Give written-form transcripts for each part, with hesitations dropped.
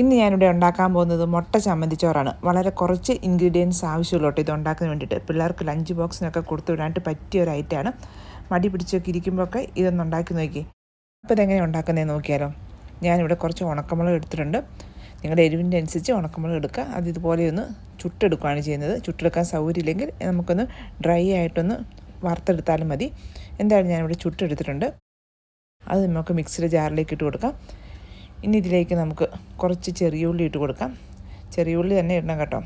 ഇന്ന് ഞാനിവിടെ ഉണ്ടാക്കാൻ പോകുന്നത് മുട്ട ചമ്മന്തിച്ചോറാണ്. വളരെ കുറച്ച് ഇൻഗ്രീഡിയൻസ് ആവശ്യമുള്ളൂ കേട്ടോ ഇത് ഉണ്ടാക്കാൻ വേണ്ടിയിട്ട്. പിള്ളേർക്ക് ലഞ്ച് ബോക്സിനൊക്കെ കൊടുത്തു വിടാനായിട്ട് പറ്റിയ ഒരു ഐറ്റമാണ്. മടി പിടിച്ചൊക്കെ ഇരിക്കുമ്പോഴൊക്കെ ഇതൊന്ന് ഉണ്ടാക്കി നോക്കി. അപ്പോൾ ഇതെങ്ങനെ ഉണ്ടാക്കുന്നതെന്ന് നോക്കിയാലോ. ഞാനിവിടെ കുറച്ച് ഉണക്കമുളക് എടുത്തിട്ടുണ്ട്. നിങ്ങളുടെ എരിവിൻ്റെ അനുസരിച്ച് ഉണക്കമുളക് എടുക്കുക. അത് ഇതുപോലെ ഒന്ന് ചുട്ടെടുക്കുകയാണ് ചെയ്യുന്നത്. ചുട്ടെടുക്കാൻ സൗകര്യമില്ലെങ്കിൽ നമുക്കൊന്ന് ഡ്രൈ ആയിട്ടൊന്ന് വറുത്തെടുത്താലും മതി. എന്തായാലും ഞാനിവിടെ ചുട്ടെടുത്തിട്ടുണ്ട്. അത് നമുക്ക് മിക്സിയുടെ ജാറിലേക്ക് ഇട്ട് കൊടുക്കാം. ഇനി ഇതിലേക്ക് നമുക്ക് കുറച്ച് ചെറിയ ഉള്ളി ഇട്ട് കൊടുക്കാം. ചെറിയ ഉള്ളി തന്നെ ഇടണം കേട്ടോ.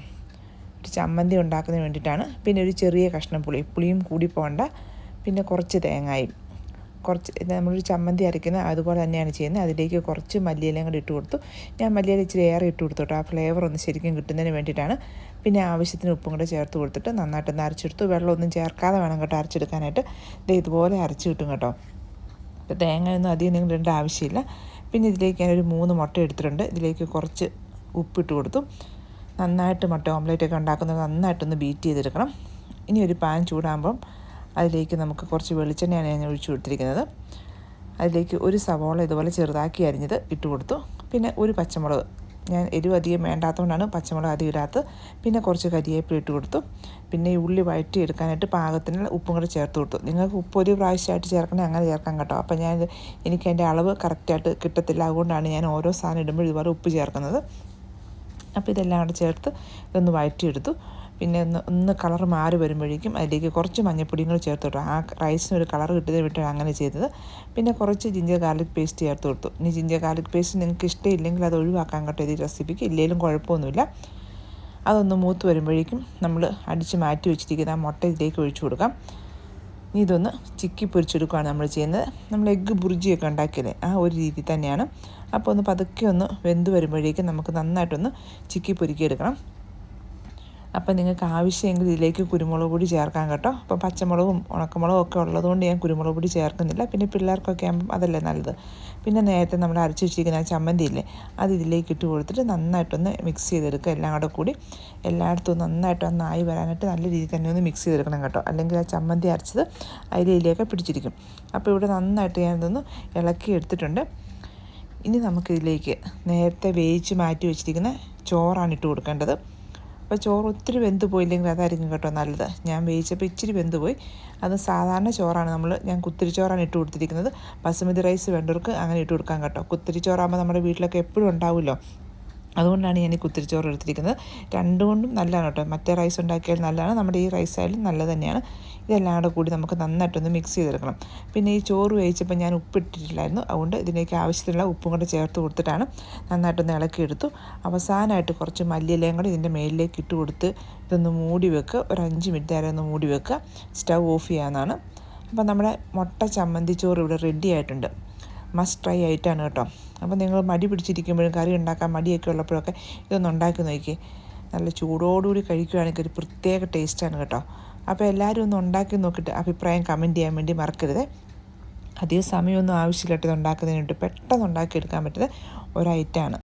ഒരു ചമ്മന്തി ഉണ്ടാക്കുന്നതിന് വേണ്ടിയിട്ടാണ്. പിന്നെ ഒരു ചെറിയ കഷ്ണം പുളിയും കൂടി പോകണ്ട. പിന്നെ കുറച്ച് തേങ്ങായും നമ്മളൊരു ചമ്മന്തി അരയ്ക്കുന്നത് അതുപോലെ തന്നെയാണ് ചെയ്യുന്നത്. അതിലേക്ക് കുറച്ച് മല്ലിയിലയും കൂടി ഇട്ട് കൊടുത്തു. ഞാൻ മല്ലിയില ഇച്ചിരി ഏറെ ഇട്ട് കൊടുത്തു കേട്ടോ. ആ ഫ്ലേവർ ഒന്ന് ശരിക്കും കിട്ടുന്നതിന് വേണ്ടിയിട്ടാണ്. പിന്നെ ആവശ്യത്തിന് ഉപ്പും കൂടെ ചേർത്ത് കൊടുത്തിട്ട് നന്നായിട്ടൊന്ന് അരച്ചെടുത്തു. വെള്ളമൊന്നും ചേർക്കാതെ വേണം കേട്ടോ അരച്ചെടുക്കാനായിട്ട്. ഇതുപോലെ അരച്ച് കിട്ടും കേട്ടോ. ഇപ്പോൾ തേങ്ങയൊന്നും അധികം നിങ്ങൾ ഇടേണ്ട ആവശ്യമില്ല. പിന്നെ ഇതിലേക്ക് ഞാനൊരു 3 മുട്ട എടുത്തിട്ടുണ്ട്. ഇതിലേക്ക് കുറച്ച് ഉപ്പിട്ട് കൊടുത്തു. നന്നായിട്ട് മുട്ട ഓംലേറ്റൊക്കെ ഉണ്ടാക്കുന്നത് നന്നായിട്ടൊന്ന് ബീറ്റ് ചെയ്തെടുക്കണം. ഇനി ഒരു പാൻ ചൂടാകുമ്പം അതിലേക്ക് നമുക്ക് കുറച്ച് വെളിച്ചെണ്ണയാണ് ഞാൻ ഒഴിച്ചു കൊടുത്തിരിക്കുന്നത്. അതിലേക്ക് ഒരു സവോള ഇതുപോലെ ചെറുതാക്കി അരിഞ്ഞത് ഇട്ട് കൊടുത്തു. പിന്നെ ഒരു പച്ചമുളക്, ഞാൻ എരിവ് അധികം വേണ്ടാത്തതുകൊണ്ടാണ് പച്ചമുളക് അധികം ഇടാത്തത്. പിന്നെ കുറച്ച് കരിവേപ്പില ഇട്ട് കൊടുത്തു. പിന്നെ ഈ ഉള്ളി വഴറ്റി എടുക്കാനായിട്ട് പാകത്തിന് ഉപ്പും കൂടെ ചേർത്ത് കൊടുത്തു. നിങ്ങൾക്ക് ഉപ്പ് ഒരു പ്രാവശ്യമായിട്ട് ചേർക്കണേ അങ്ങനെ ചേർക്കാം കേട്ടോ. അപ്പോൾ എനിക്ക് അതിൻ്റെ അളവ് കറക്റ്റായിട്ട് കിട്ടത്തില്ല. അതുകൊണ്ടാണ് ഞാൻ ഓരോ സാധനം ഇടുമ്പോൾ ഇതുപോലെ ഉപ്പ് ചേർക്കുന്നത്. അപ്പോൾ ഇതെല്ലാം കൂടെ ചേർത്ത് ഇതൊന്ന് വഴറ്റിയെടുത്തു. പിന്നെ ഒന്ന് കളർ മാറി വരുമ്പോഴേക്കും അതിലേക്ക് കുറച്ച് മഞ്ഞൾപ്പൊടിയും കൂടെ ചേർത്ത് കൊടുത്തു. ആ റൈസിന് ഒരു കളർ കിട്ടിയത് വിട്ടാണ് അങ്ങനെ ചെയ്തത്. പിന്നെ കുറച്ച് ജിഞ്ചർ ഗാർലിക് പേസ്റ്റ് ചേർത്ത് കൊടുത്തു. ഇനി ജിഞ്ചർ ഗാർലിക് പേസ്റ്റ് നിങ്ങൾക്ക് ഇഷ്ടമില്ലെങ്കിൽ അത് ഒഴിവാക്കാൻ കേട്ടോ ഈ റെസിപ്പിക്ക്. ഇല്ലെങ്കിലും കുഴപ്പമൊന്നുമില്ല. അതൊന്ന് മൂത്ത് വരുമ്പോഴേക്കും നമ്മൾ അടിച്ച് മാറ്റി വെച്ചിരിക്കുന്ന ആ മുട്ട ഇതിലേക്ക് ഒഴിച്ചു കൊടുക്കാം. ഇനി ഇതൊന്ന് ചിക്കി പൊരിച്ചെടുക്കുകയാണ് നമ്മൾ ചെയ്യുന്നത്. നമ്മൾ എഗ്ഗ് ബുർജിയൊക്കെ ഉണ്ടാക്കിയല്ലേ ആ ഒരു രീതി തന്നെയാണ്. അപ്പോൾ ഒന്ന് പതുക്കെ ഒന്ന് വെന്ത് വരുമ്പോഴേക്കും നമുക്ക് നന്നായിട്ടൊന്ന് ചിക്കി പൊരിക്കിയെടുക്കണം. അപ്പം നിങ്ങൾക്ക് ആവശ്യമെങ്കിൽ ഇതിലേക്ക് കുരുമുളക് പൊടി ചേർക്കാം കേട്ടോ. അപ്പോൾ പച്ചമുളകും ഉണക്കമുളകും ഒക്കെ ഉള്ളതുകൊണ്ട് ഞാൻ കുരുമുളക് പൊടി ചേർക്കുന്നില്ല. പിന്നെ പിള്ളേർക്കൊക്കെ ആകുമ്പം അതല്ലേ നല്ലത്. പിന്നെ നേരത്തെ നമ്മൾ അരച്ച് വെച്ചിരിക്കുന്ന ആ ചമ്മന്തി ഇല്ലേ അത് ഇതിലേക്ക് ഇട്ട് കൊടുത്തിട്ട് നന്നായിട്ടൊന്ന് മിക്സ് ചെയ്തെടുക്കുക. എല്ലാം കൂടെ കൂടി എല്ലായിടത്തും നന്നായിട്ടൊന്ന് ആയി വരാനായിട്ട് നല്ല രീതിയിൽ തന്നെ ഒന്ന് മിക്സ് ചെയ്തെടുക്കണം കേട്ടോ. അല്ലെങ്കിൽ ആ ചമ്മന്തി അരച്ചത് അതിലേക്ക് പിടിച്ചിരിക്കും. അപ്പോൾ ഇവിടെ നന്നായിട്ട് ഞാനിതൊന്ന് ഇളക്കി എടുത്തിട്ടുണ്ട്. ഇനി നമുക്കിതിലേക്ക് നേരത്തെ വേവിച്ച് മാറ്റി വെച്ചിരിക്കുന്ന ചോറാണ് ഇട്ട് കൊടുക്കേണ്ടത്. അപ്പോൾ ചോറ് ഒത്തിരി വെന്ത് പോയില്ലെങ്കിൽ അതായിരിക്കും കേട്ടോ നല്ലത്. ഞാൻ വേവിച്ചപ്പോൾ ഇച്ചിരി വെന്ത് പോയി. അത് സാധാരണ ചോറാണ് ഞാൻ കുത്തിരിച്ചോറാണ് ഇട്ട് കൊടുത്തിരിക്കുന്നത്. ബസുമതി റൈസ് വേണ്ടവർക്ക് അങ്ങനെ ഇട്ട് കൊടുക്കാം കേട്ടോ. കുത്തിരിച്ചോറാകുമ്പോൾ നമ്മുടെ വീട്ടിലൊക്കെ എപ്പോഴും ഉണ്ടാവുമല്ലോ. അതുകൊണ്ടാണ് ഞാൻ ഈ കുത്തിരിച്ചോറ് എടുത്തിരിക്കുന്നത്. രണ്ടുകൊണ്ടും നല്ലതാണ് കേട്ടോ. മറ്റേ റൈസ് ഉണ്ടാക്കിയാൽ നല്ലതാണ്, നമ്മുടെ ഈ റൈസ് ആയാലും നല്ലത് തന്നെയാണ്. ഇതെല്ലാം കൂടെ കൂടി നമുക്ക് നന്നായിട്ടൊന്ന് മിക്സ് ചെയ്തെടുക്കണം. പിന്നെ ഈ ചോറ് വേവിച്ചപ്പോൾ ഞാൻ ഉപ്പിട്ടിട്ടില്ലായിരുന്നു. അതുകൊണ്ട് ഇതിലേക്ക് ആവശ്യത്തിനുള്ള ഉപ്പും കൂടെ ചേർത്ത് കൊടുത്തിട്ടാണ് നന്നായിട്ടൊന്ന് ഇളക്കിയെടുത്തു. അവസാനമായിട്ട് കുറച്ച് മല്ലിയിലയും കൂടെ ഇതിൻ്റെ മേലിലേക്ക് ഇട്ട് കൊടുത്ത് ഇതൊന്ന് മൂടി വെക്കുക. ഒരു 5 മിനിറ്റ് നേരം ഒന്ന് മൂടി വെക്കുക. സ്റ്റൗ ഓഫ് ചെയ്യാവുന്നതാണ്. അപ്പോൾ നമ്മുടെ മുട്ട ചമ്മന്തിച്ചോറ് ഇവിടെ റെഡി ആയിട്ടുണ്ട്. മസ്റ്റ് ട്രൈ ആയിട്ടാണ് കേട്ടോ. അപ്പോൾ നിങ്ങൾ മടി പിടിച്ചിരിക്കുമ്പോഴും കറി ഉണ്ടാക്കാൻ മടിയൊക്കെ ഉള്ളപ്പോഴൊക്കെ ഇതൊന്ന് ഉണ്ടാക്കി നോക്കി. നല്ല ചൂടോടുകൂടി കഴിക്കുകയാണെങ്കിൽ ഒരു പ്രത്യേക ടേസ്റ്റാണ് കേട്ടോ. അപ്പോൾ എല്ലാവരും ഒന്ന് ഉണ്ടാക്കി നോക്കിയിട്ട് അഭിപ്രായം കമൻറ്റ് ചെയ്യാൻ വേണ്ടി മറക്കരുത്. അധികം സമയമൊന്നും ആവശ്യമില്ല ഇത് ഉണ്ടാക്കുന്നതിന് വേണ്ടി. പെട്ടെന്ന് ഉണ്ടാക്കിയെടുക്കാൻ പറ്റുന്ന ഒരു ഐറ്റമാണ്.